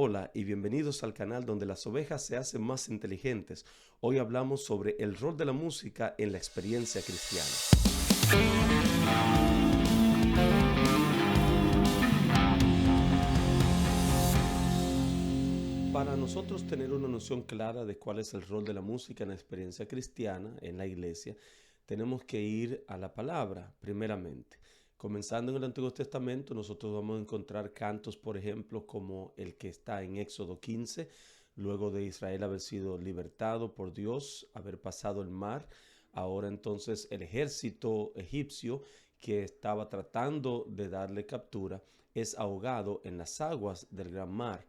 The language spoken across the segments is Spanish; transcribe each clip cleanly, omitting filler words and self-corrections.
Hola y bienvenidos al canal donde las ovejas se hacen más inteligentes. Hoy hablamos sobre el rol de la música en la experiencia cristiana. Para nosotros tener una noción clara de cuál es el rol de la música en la experiencia cristiana, en la iglesia, tenemos que ir a la palabra, primeramente. Comenzando en el Antiguo Testamento, nosotros vamos a encontrar cantos, por ejemplo, como el que está en Éxodo 15, luego de Israel haber sido libertado por Dios, haber pasado el mar. Ahora entonces el ejército egipcio que estaba tratando de darle captura es ahogado en las aguas del gran mar.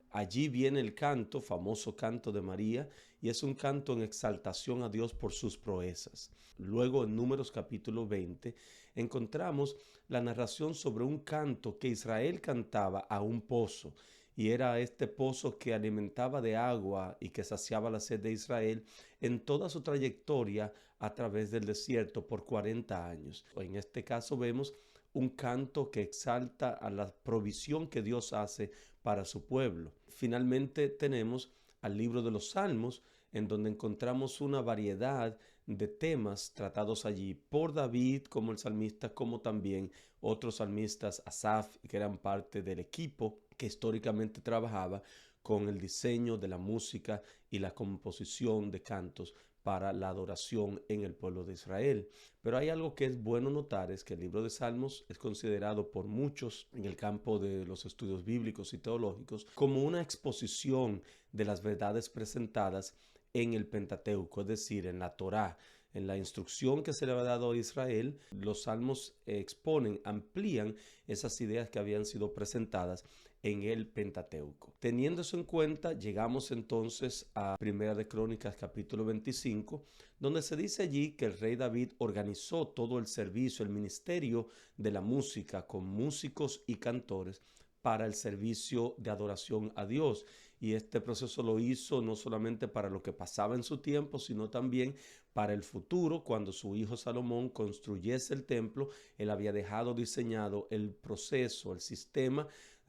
Allí viene el canto, famoso canto de María, y es un canto en exaltación a Dios por sus proezas. Luego en Números capítulo 20 encontramos la narración sobre un canto que Israel cantaba a un pozo, y era este pozo que alimentaba de agua y que saciaba la sed de Israel en toda su trayectoria a través del desierto por 40 años. En este caso vemos un canto que exalta a la provisión que Dios hace para su pueblo. Finalmente tenemos al libro de los Salmos, en donde encontramos una variedad de temas tratados allí por David como el salmista, como también otros salmistas, Asaf, que eran parte del equipo que históricamente trabajaba con el diseño de la música y la composición de cantos para la adoración en el pueblo de Israel. Pero hay algo que es bueno notar, es que el libro de Salmos es considerado por muchos en el campo de los estudios bíblicos y teológicos como una exposición de las verdades presentadas en el Pentateuco, es decir, en la Torá. En la instrucción que se le había dado a Israel, los salmos exponen, amplían esas ideas que habían sido presentadas en el Pentateuco. Teniendo eso en cuenta, llegamos entonces a Primera de Crónicas capítulo 25, donde se dice allí que el rey David organizó todo el servicio, el ministerio de la música con músicos y cantores para el servicio de adoración a Dios. Y este proceso lo hizo no solamente para lo que pasaba en su tiempo, sino también para el futuro, cuando su hijo Salomón construyese el templo. Él había dejado diseñado el proceso, el sistema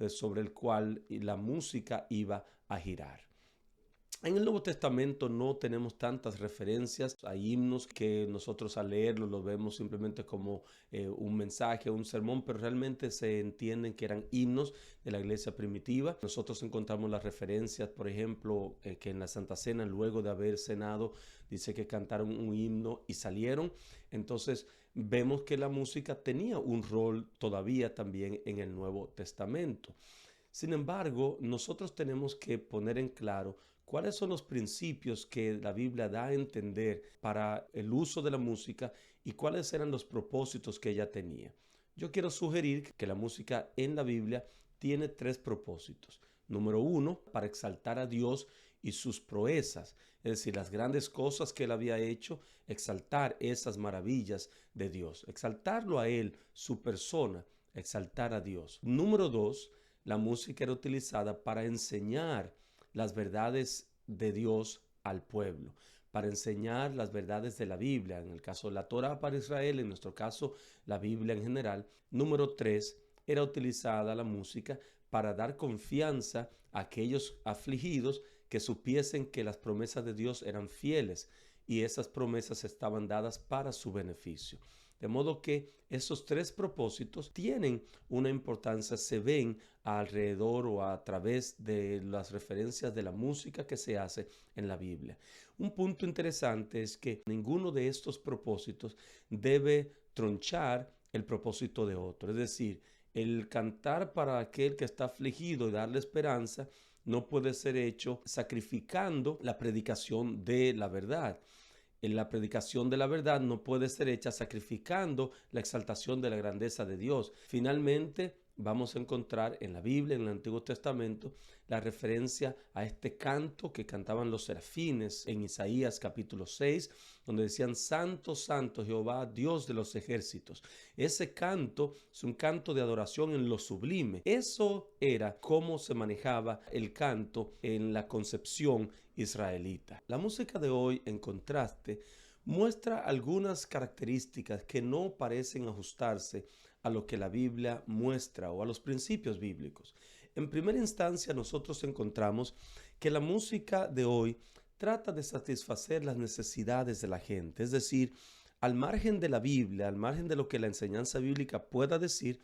sobre el cual la música iba a girar. En el Nuevo Testamento no tenemos tantas referencias a himnos que nosotros al leerlos los vemos simplemente como un mensaje, un sermón, pero realmente se entienden que eran himnos de la iglesia primitiva. Nosotros encontramos las referencias, por ejemplo, que en la Santa Cena, luego de haber cenado, dice que cantaron un himno y salieron. Entonces vemos que la música tenía un rol todavía también en el Nuevo Testamento. Sin embargo, nosotros tenemos que poner en claro cuáles son los principios que la Biblia da a entender para el uso de la música y cuáles eran los propósitos que ella tenía. Yo quiero sugerir que la música en la Biblia tiene tres propósitos. Número uno, para exaltar a Dios y sus proezas, es decir, las grandes cosas que Él había hecho, exaltar esas maravillas de Dios, exaltarlo a Él, su persona, exaltar a Dios. Número dos, la música era utilizada para enseñar las verdades de Dios al pueblo, para enseñar las verdades de la Biblia, en el caso de la Torá para Israel, en nuestro caso la Biblia en general. Número tres, era utilizada la música para dar confianza a aquellos afligidos que supiesen que las promesas de Dios eran fieles y esas promesas estaban dadas para su beneficio. De modo que esos tres propósitos tienen una importancia, se ven alrededor o a través de las referencias de la música que se hace en la Biblia. Un punto interesante es que ninguno de estos propósitos debe tronchar el propósito de otro. Es decir, el cantar para aquel que está afligido y darle esperanza no puede ser hecho sacrificando la predicación de la verdad. En la predicación de la verdad no puede ser hecha sacrificando la exaltación de la grandeza de Dios. Finalmente, vamos a encontrar en la Biblia, en el Antiguo Testamento, la referencia a este canto que cantaban los serafines en Isaías capítulo 6, donde decían: Santo, Santo Jehová, Dios de los ejércitos. Ese canto es un canto de adoración en lo sublime. Eso era cómo se manejaba el canto en la concepción israelita. La música de hoy, en contraste, muestra algunas características que no parecen ajustarse a lo que la Biblia muestra o a los principios bíblicos. En primera instancia, nosotros encontramos que la música de hoy trata de satisfacer las necesidades de la gente. Es decir, al margen de la Biblia, al margen de lo que la enseñanza bíblica pueda decir,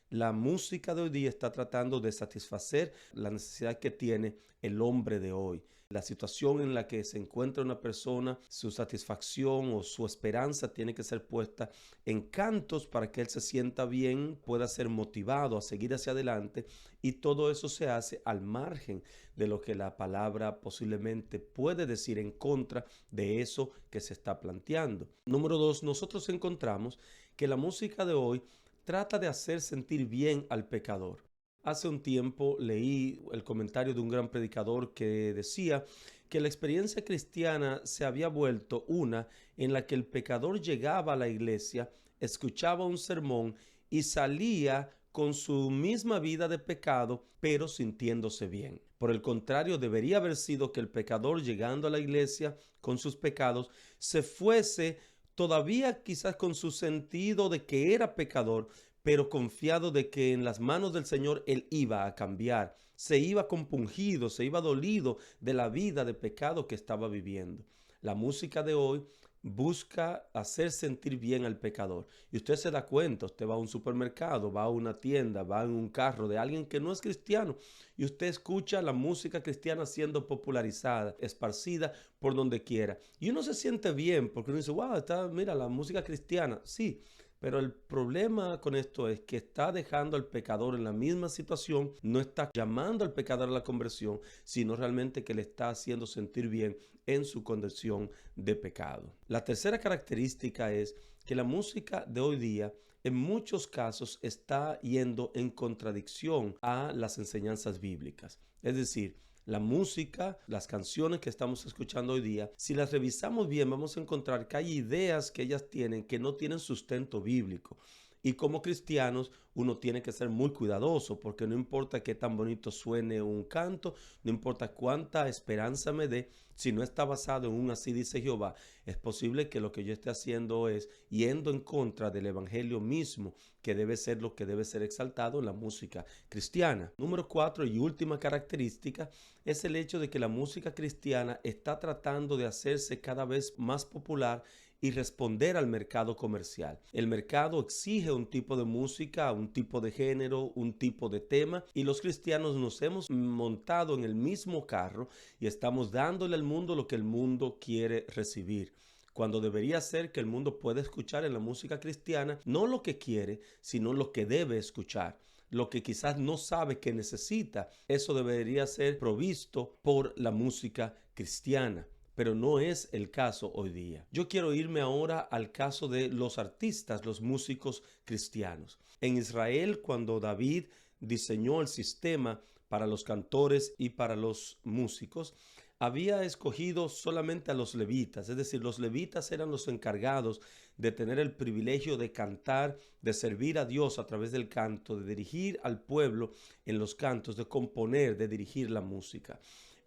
la música de hoy día está tratando de satisfacer la necesidad que tiene el hombre de hoy. La situación en la que se encuentra una persona, su satisfacción o su esperanza tiene que ser puesta en cantos para que él se sienta bien, pueda ser motivado a seguir hacia adelante, y todo eso se hace al margen de lo que la palabra posiblemente puede decir en contra de eso que se está planteando. Número dos, nosotros encontramos que la música de hoy trata de hacer sentir bien al pecador. Hace un tiempo leí el comentario de un gran predicador que decía que la experiencia cristiana se había vuelto una en la que el pecador llegaba a la iglesia, escuchaba un sermón y salía con su misma vida de pecado, pero sintiéndose bien. Por el contrario, debería haber sido que el pecador, llegando a la iglesia con sus pecados, se fuese todavía quizás con su sentido de que era pecador, pero confiado de que en las manos del Señor él iba a cambiar, se iba compungido, se iba dolido de la vida de pecado que estaba viviendo. La música de hoy busca hacer sentir bien al pecador. Y usted se da cuenta, usted va a un supermercado, va a una tienda, va en un carro de alguien que no es cristiano, y usted escucha la música cristiana siendo popularizada, esparcida por donde quiera. Y uno se siente bien porque uno dice, wow, mira, la música cristiana. Sí, pero el problema con esto es que está dejando al pecador en la misma situación, no está llamando al pecador a la conversión, sino realmente que le está haciendo sentir bien en su condición de pecado. La tercera característica es que la música de hoy día en muchos casos está yendo en contradicción a las enseñanzas bíblicas. Es decir, la música, las canciones que estamos escuchando hoy día, si las revisamos bien, vamos a encontrar que hay ideas que ellas tienen que no tienen sustento bíblico. Y como cristianos, uno tiene que ser muy cuidadoso, porque no importa qué tan bonito suene un canto, no importa cuánta esperanza me dé, si no está basado en un así dice Jehová, es posible que lo que yo esté haciendo es yendo en contra del evangelio mismo, que debe ser lo que debe ser exaltado en la música cristiana. Número 4 y última característica es el hecho de que la música cristiana está tratando de hacerse cada vez más popular y responder al mercado comercial. El mercado exige un tipo de música, un tipo de género, un tipo de tema, y los cristianos nos hemos montado en el mismo carro y estamos dándole al mundo lo que el mundo quiere recibir, cuando debería ser que el mundo pueda escuchar en la música cristiana no lo que quiere, sino lo que debe escuchar. Lo que quizás no sabe que necesita, eso debería ser provisto por la música cristiana. Pero no es el caso hoy día. Yo quiero irme ahora al caso de los artistas, los músicos cristianos. En Israel, cuando David diseñó el sistema para los cantores y para los músicos, había escogido solamente a los levitas, es decir, los levitas eran los encargados de tener el privilegio de cantar, de servir a Dios a través del canto, de dirigir al pueblo en los cantos, de componer, de dirigir la música.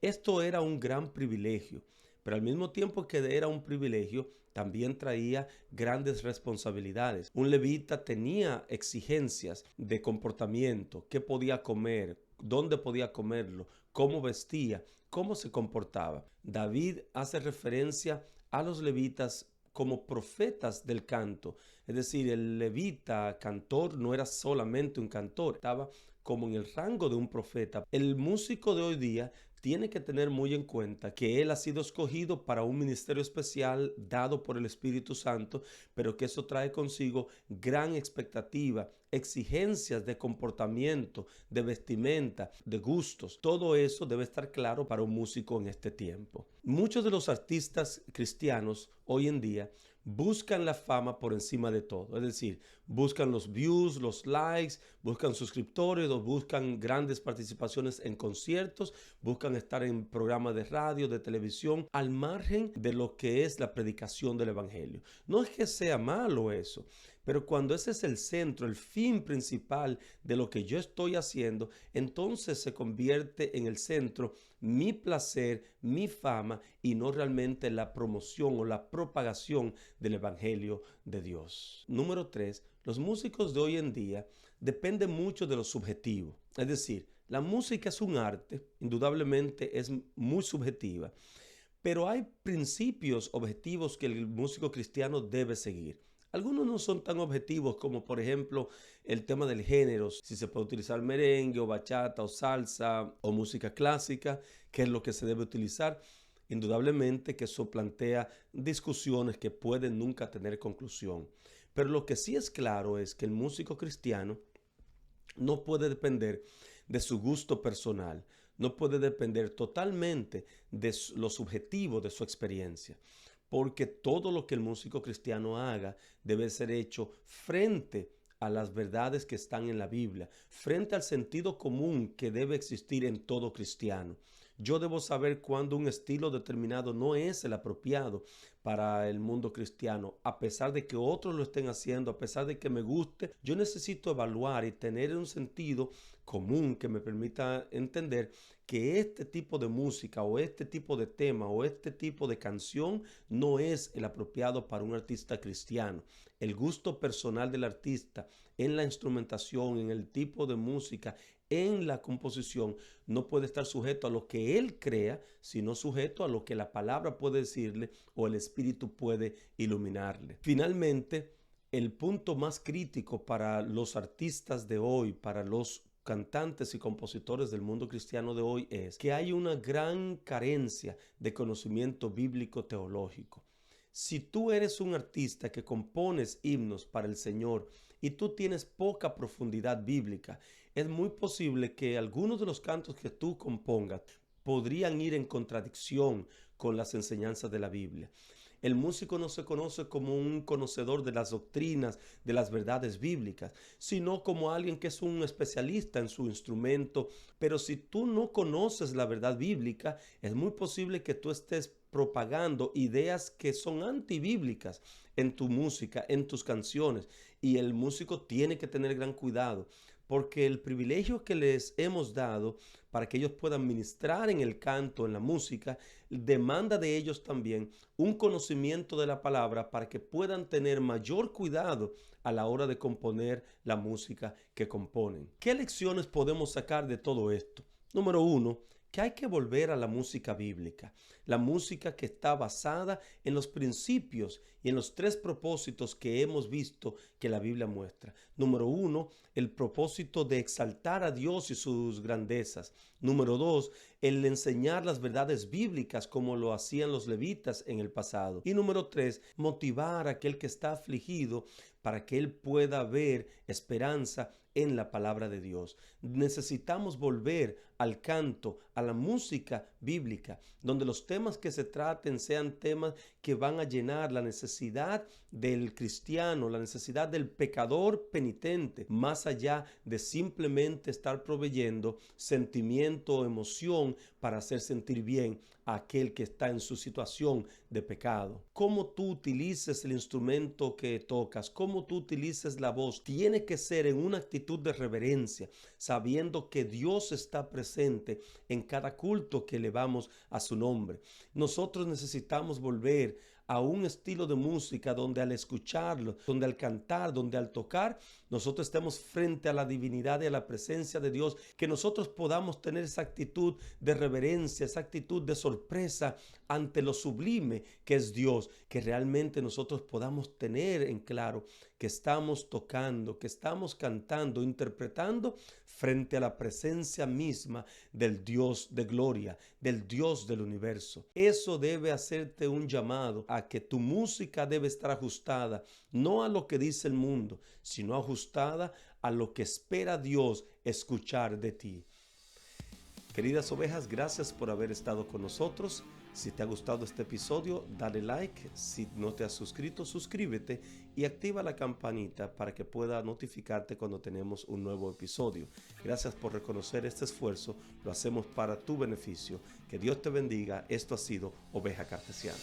Esto era un gran privilegio. Pero al mismo tiempo que era un privilegio, también traía grandes responsabilidades. Un levita tenía exigencias de comportamiento, qué podía comer, dónde podía comerlo, cómo vestía, cómo se comportaba. David hace referencia a los levitas como profetas del canto. Es decir, el levita cantor no era solamente un cantor, estaba como en el rango de un profeta. El músico de hoy día tiene que tener muy en cuenta que él ha sido escogido para un ministerio especial dado por el Espíritu Santo, pero que eso trae consigo gran expectativa, exigencias de comportamiento, de vestimenta, de gustos. Todo eso debe estar claro para un músico en este tiempo. Muchos de los artistas cristianos hoy en día buscan la fama por encima de todo. Es decir, buscan los views, los likes, buscan suscriptores o buscan grandes participaciones en conciertos, buscan estar en programas de radio, de televisión, al margen de lo que es la predicación del evangelio. No es que sea malo eso, pero cuando ese es el centro, el fin principal de lo que yo estoy haciendo, entonces se convierte en el centro mi placer, mi fama y no realmente la promoción o la propagación del evangelio de Dios. Número 3, los músicos de hoy en día dependen mucho de lo subjetivo. Es decir, La música es un arte, indudablemente es muy subjetiva, pero hay principios objetivos que el músico cristiano debe seguir. Algunos no son tan objetivos como, por ejemplo, el tema del género, si se puede utilizar merengue o bachata o salsa o música clásica, qué es lo que se debe utilizar. Indudablemente que eso plantea discusiones que pueden nunca tener conclusión. Pero lo que sí es claro es que el músico cristiano no puede depender de su gusto personal, no puede depender totalmente de lo subjetivo de su experiencia, porque todo lo que el músico cristiano haga debe ser hecho frente a las verdades que están en la Biblia, frente al sentido común que debe existir en todo cristiano. Yo debo saber cuándo un estilo determinado no es el apropiado para el mundo cristiano, a pesar de que otros lo estén haciendo, a pesar de que me guste. Yo necesito evaluar y tener un sentido común que me permita entender que este tipo de música o este tipo de tema o este tipo de canción no es el apropiado para un artista cristiano. El gusto personal del artista en la instrumentación, en el tipo de música, en la composición, no puede estar sujeto a lo que él crea, sino sujeto a lo que la palabra puede decirle o el Espíritu puede iluminarle. Finalmente, el punto más crítico para los artistas de hoy, para los cantantes y compositores del mundo cristiano de hoy, es que hay una gran carencia de conocimiento bíblico teológico. Si tú eres un artista que compones himnos para el Señor y tú tienes poca profundidad bíblica, es muy posible que algunos de los cantos que tú compongas podrían ir en contradicción con las enseñanzas de la Biblia. El músico no se conoce como un conocedor de las doctrinas, de las verdades bíblicas, sino como alguien que es un especialista en su instrumento. Pero si tú no conoces la verdad bíblica, es muy posible que tú estés propagando ideas que son antibíblicas en tu música, en tus canciones. Y el músico tiene que tener gran cuidado, porque el privilegio que les hemos dado para que ellos puedan ministrar en el canto, en la música, demanda de ellos también un conocimiento de la palabra para que puedan tener mayor cuidado a la hora de componer la música que componen. ¿Qué lecciones podemos sacar de todo esto? Número uno, que hay que volver a la música bíblica, la música que está basada en los principios y en los tres propósitos que hemos visto que la Biblia muestra. Número uno, el propósito de exaltar a Dios y sus grandezas. Número dos, el enseñar las verdades bíblicas como lo hacían los levitas en el pasado. Y número tres, motivar a aquel que está afligido para que él pueda ver esperanza en la palabra de Dios. Necesitamos volver al canto, a la música bíblica, donde los temas que se traten sean temas que van a llenar la necesidad del cristiano, la necesidad del pecador penitente, más allá de simplemente estar proveyendo sentimiento o emoción para hacer sentir bien a aquel que está en su situación de pecado. Cómo tú utilices el instrumento que tocas, cómo tú utilices la voz, tiene que ser en una actitud de reverencia, sabiendo que Dios está presente en cada culto que elevamos a su nombre. Nosotros necesitamos volver a un estilo de música donde al escucharlo, donde al cantar, donde al tocar, nosotros estemos frente a la divinidad y a la presencia de Dios, que nosotros podamos tener esa actitud de reverencia, esa actitud de sorpresa ante lo sublime que es Dios, que realmente nosotros podamos tener en claro que estamos tocando, que estamos cantando, interpretando frente a la presencia misma del Dios de gloria, del Dios del universo. Eso debe hacerte un llamado a que tu música debe estar ajustada, no a lo que dice el mundo, sino ajustada a lo que espera Dios escuchar de ti. Queridas ovejas, gracias por haber estado con nosotros. Si te ha gustado este episodio, dale like. Si no te has suscrito, suscríbete y activa la campanita para que pueda notificarte cuando tenemos un nuevo episodio. Gracias por reconocer este esfuerzo. Lo hacemos para tu beneficio. Que Dios te bendiga. Esto ha sido Oveja Cartesiana.